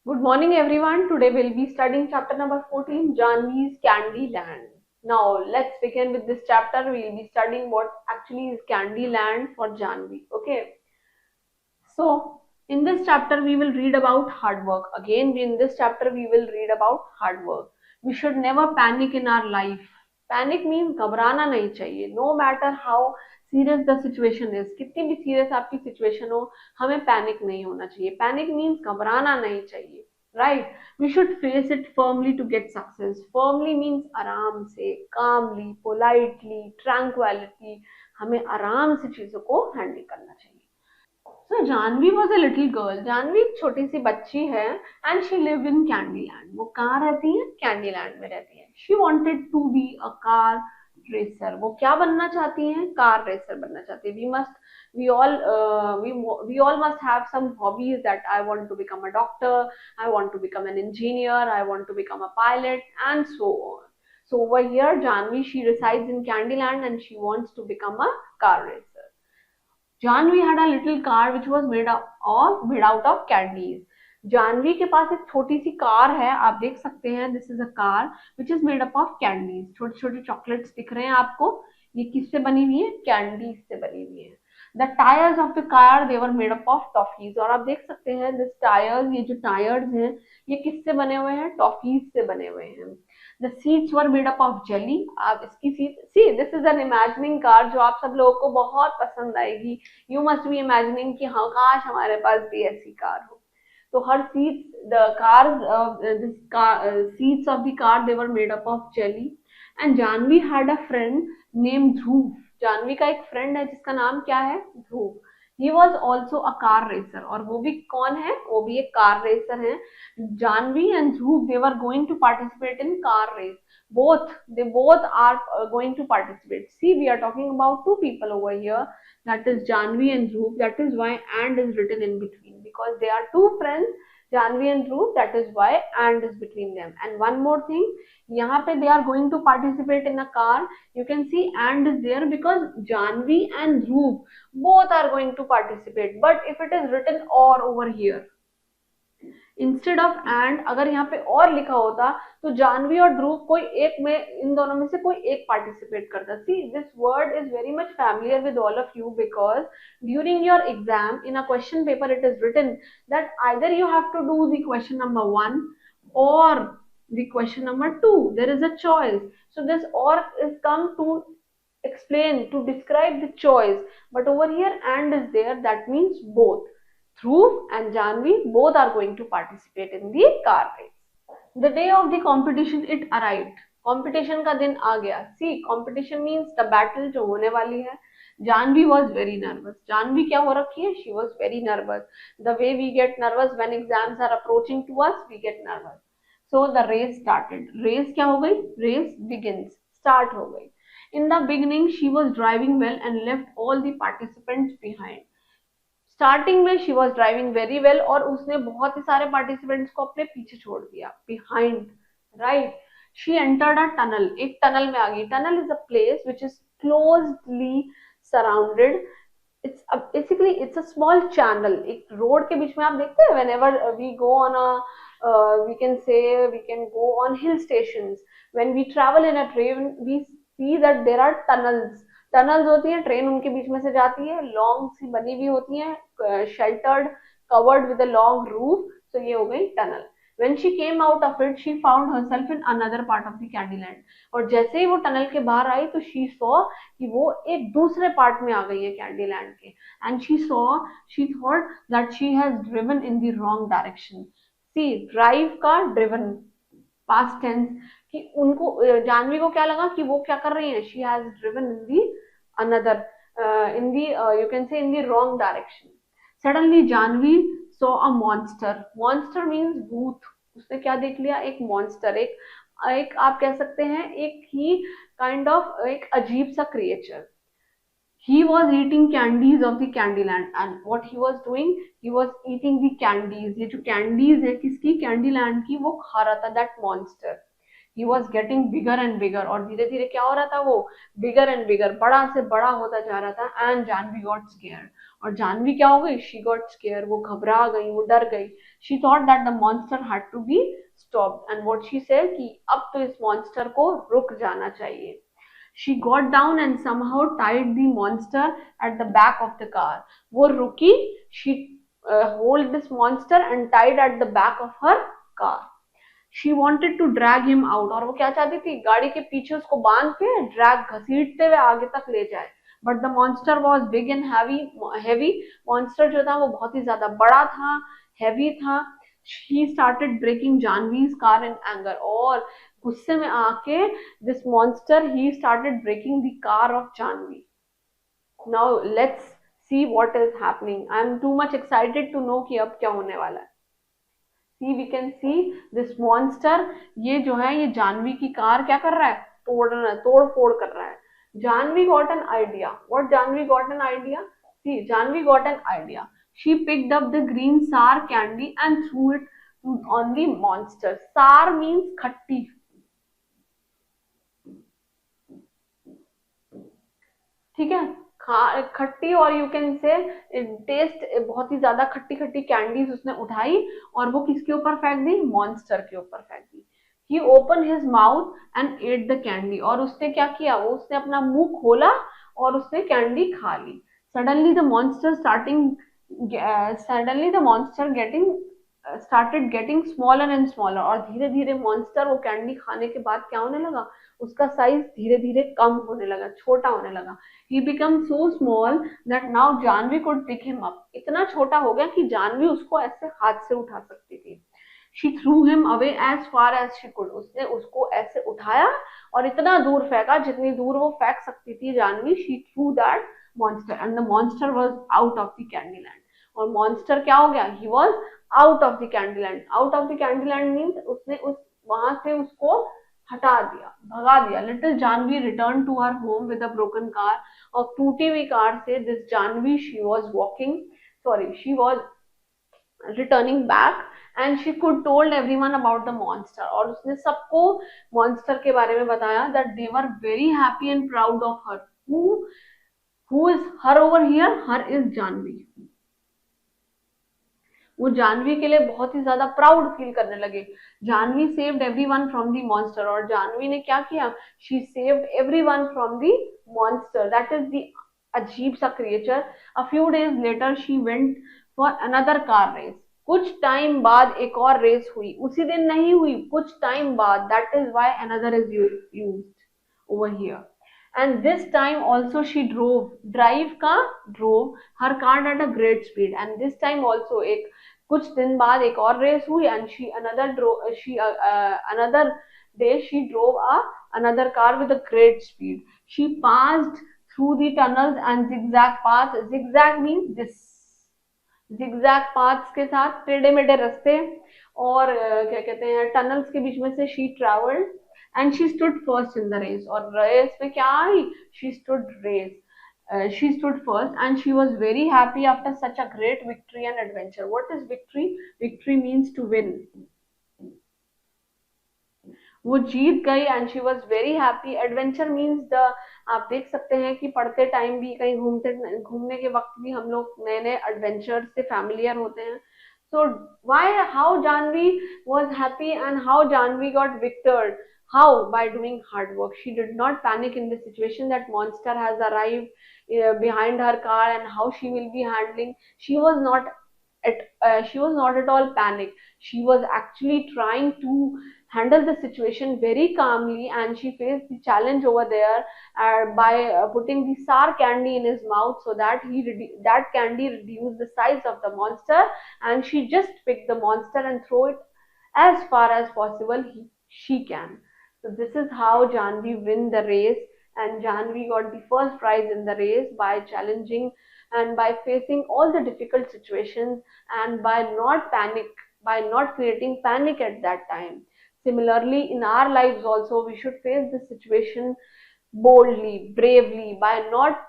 Good morning, everyone. Today we'll be studying chapter number 14, Janvi's Candy Land. Now, let's begin with this chapter. We'll be studying what actually is Candy Land for Janvi. Okay. So, in this chapter, we will read about hard work. Again, in this chapter, we will read about hard work. We should never panic in our life. Panic means घबराना नहीं चाहिए. No matter how serious the situation is, कितनी भी serious आपकी situation हो, हमें panic नहीं होना चाहिए. Panic means घबराना नहीं चाहिए. Right? We should face it firmly to get success. Firmly means आराम से, calmly, politely, tranquility. हमें आराम से चीजों को handle करना चाहिए. So Janvi was a little girl. Janvi एक छोटी सी बच्ची है and she lived in Candyland. वो कहाँ रहती है? Candyland में रहती है. She wanted to be a car racer. वो क्या बनना चाहती है? Car racer बनना चाहती है. We all must have some hobbies that I want to become a doctor, I want to become an engineer, I want to become a pilot, and so on. So over here, Janvi, she resides in Candyland and she wants to become a car racer. Janvi had a little car which was made out of candies. Janvi के पास एक छोटी सी car है, आप देख सकते हैं. This is a car which is made up of candies. छोटे छोटे चॉकलेट्स दिख रहे हैं आपको. ये किससे बनी हुई है? कैंडीज से बनी हुई है. The tyres of the car they were made up of toffees. और आप देख सकते हैं दिस टायर्स, ये जो टायर्स हैं ये किससे बने हुए हैं? टॉफीज से बने हुए हैं. The seats were made up of jelly. आप इसकी seat see, this is an imagining car जो आप सब लोगों को बहुत पसंद आएगी. यू मस्ट बी इमेजिनिंग कि हाँ काश हमारे पास भी ऐसी कार हो. तो हर seat the car this seats of the car they were made up of jelly. And Janvi had a friend name Dhruv. Janvi का एक फ्रेंड है जिसका नाम क्या है? Dhruv. He was also a car racer. और वो भी कौन है? वो भी एक कार रेसर है. Janvi and Dhruv they were going to participate in car race. Both are going to participate. See, we are talking about two people over here, that is Janvi and Dhruv. That is why and is written in between, because they are two friends, Janvi and Dhruv. That is why and is between them. And one more thing, यहाँ पे they are going to participate in a car. You can see and is there because Janvi and Dhruv both are going to participate. But if it is written or over here, instead of and अगर यहाँ पे और लिखा होता तो जानवी और ध्रुव कोई एक में, इन दोनों में से कोई एक पार्टिसिपेट करता. See, this word is very much familiar with all of you because during your exam in a question paper it is written that either you have to do the question number 1 or the question number 2. There is a choice. So this or is come to explain, to describe the choice. But over here and is there, that means both. Dhruv and Janvi both are going to participate in the car race. The day of the competition it arrived. Competition का दिन आ गया. See, competition means the battle जो होने वाली है. Janvi was very nervous. Janvi क्या हो रखी है? She was very nervous. The way we get nervous when exams are approaching to us, we get nervous. So the race started. Race क्या हो गई? Race begins. Start हो गई. In the beginning, she was driving well and left all the participants behind. Starting में she was driving very well और उसने बहुत ही सारे पार्टिसिपेंट्स को अपने पीछे छोड़ दिया, behind. Right. She entered a tunnel. एक टनल में आ गई. Tunnel is a place which is closely surrounded. It's basically it's a small channel. एक रोड के बीच में आप देखते हैं whenever we go on a we can go on hill stations. When we travel in a train we see that there are tunnels. Tunnels होती है, train उनके बीच में से जाती है, लॉन्ग सी बनी हुई होती है, sheltered, covered with a long roof. So ये हो गई tunnel. When she came out of it, she found herself in another part of the Candyland. और जैसे ही वो टनल के बाहर आई तो she saw कि वो एक दूसरे पार्ट में आ गई है कैंडीलैंड के. And she thought that she has driven in the wrong direction. See, drive का driven, past tense. कि उनको, जानवी को क्या लगा कि वो क्या कर रही है? She has driven in the another, in the, you can say in the wrong direction. Suddenly Janvi saw a monster. Monster means भूत. उसने क्या देख लिया? एक मॉन्स्टर. एक आप कह सकते हैं एक ही काइंड ऑफ एक अजीब सा creature. He was eating candies of the Candyland. And what he was doing, he was eating the candies. ये जो candies है किसकी? Candyland की. वो खा रहा था that monster. He was getting bigger and bigger. और धीरे धीरे क्या हो रहा था? वो bigger and bigger, बड़ा से बड़ा होता जा रहा था. And Janvi got scared. और जानवी क्या हो गई, शी गॉट स्केयर, वो घबरा गई, वो डर गई. She thought that the monster had to be stopped and what she said कि अब तो इस मॉन्स्टर को रुक जाना चाहिए. She got down and somehow tied the monster at the back of the car. वो रुकी, she hold this monster and tied at the back of her car. She wanted to drag him out. और वो क्या चाहती थी, गाड़ी के पीछे उसको बांध के ड्रैग घसीटते हुए आगे तक ले जाए. But the monster was big and heavy. Monster जो था वो बहुत ही ज्यादा बड़ा था, हैवी था. She started breaking Janvi's car in anger. और गुस्से में आके this monster he started breaking the car of Janvi. Now let's see what is happening. I am too much excited to know कि अब क्या होने वाला है. See, we can see this monster, ये जो है ये जानवी की कार क्या कर रहा है, तोड़ फोड़ कर रहा है. Janvi got an idea. What Janvi got an idea? See, Janvi got an idea. She picked up the green sour candy and threw it on the monster. Sour means खट्टी. ठीक है, खट्टी, और यू कैन से test, बहुत ही ज्यादा खट्टी खट्टी कैंडीज उसने उठाई और वो किसके ऊपर फेंक दी, मॉन्स्टर के ऊपर फेंक दी. He opened his mouth and ate the candy. और उसने क्या किया, वो उसने अपना मुंह खोला और उसने कैंडी खा ली. Suddenly the monster started getting smaller and smaller. और धीरे धीरे मॉन्स्टर वो कैंडी खाने के बाद क्या होने लगा, उसका साइज धीरे धीरे कम होने लगा, छोटा होने लगा. He became so small that now Janvi could pick him up. इतना छोटा हो गया कि जानवी उसको ऐसे हाथ से उठा सकती थी. She threw him away as far as she could. उसने उसको ऐसे उठाया और इतना दूर फेंका जितनी दूर वो फेंक सकती थी Janvi. She threw that monster and the monster was out of the Candyland. और monster क्या हो गया, he was out of the Candyland. Out of the Candyland means उसने उस वहां से उसको हटा दिया, भगा दिया. Little Janvi returned to her home with a broken car. और टूटी हुई कार से this Janvi, she was returning back and she could told everyone about the monster. और उसने सबको monster के बारे में बताया that they were very happy and proud of her. Who is her over here? Her is Janvi. वो जानवी के लिए बहुत ही ज्यादा प्राउड फील करने लगे. Janvi saved everyone from the monster. और जानवी ने क्या किया, she saved everyone from the monster. That is the अजीब सा creature. A few days later she went for another car race. कुछ टाइम बाद एक और रेस हुई. उसी दिन नहीं हुई, कुछ टाइम बाद. That is why another is used over here. And this time also she drove her car at a great speed. And this time also कुछ दिन बाद एक और रेस हुई. And another day she drove another car with a great speed. She passed through the tunnels and zigzag paths. Zigzag means this. zigzag paths के साथ टेढ़े मेढ़े रास्ते और क्या कहते हैं टनल्स के बीच में से she traveled. And she stood first in the race. और रेस में क्या आई, she stood first and she was very happy after such a great victory and adventure. What is victory? Victory means to win. वो जीत गई and she was very happy. Adventure means आप देख सकते हैं कि पढ़ते टाइम भी कहीं घूमने के वक्त भी हम लोग नए नए एडवेंचर से फैमिलियर होते हैं. So how Janvi was happy and how Janvi got victored? How? By doing hard work. She did not panic in the situation that monster has arrived behind her car and how she will be handling. She was not at all panicked. She was actually trying to handle the situation very calmly, and she faced the challenge over there by putting the sour candy in his mouth so that that candy reduced the size of the monster, and she just picked the monster and throw it as far as possible she can. So this is how Janvi win the race, and Janvi got the first prize in the race by challenging and by facing all the difficult situations and by not creating panic at that time. Similarly, in our lives also, we should face this situation boldly, bravely, by not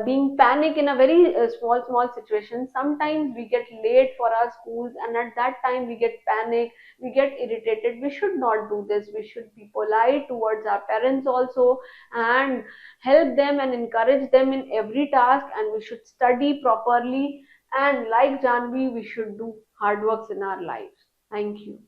being panic in a very small situation. Sometimes we get late for our schools, and at that time we get panic, we get irritated. We should not do this. We should be polite towards our parents also, and help them and encourage them in every task, and we should study properly, and like Janvi, we should do hard works in our lives. Thank you.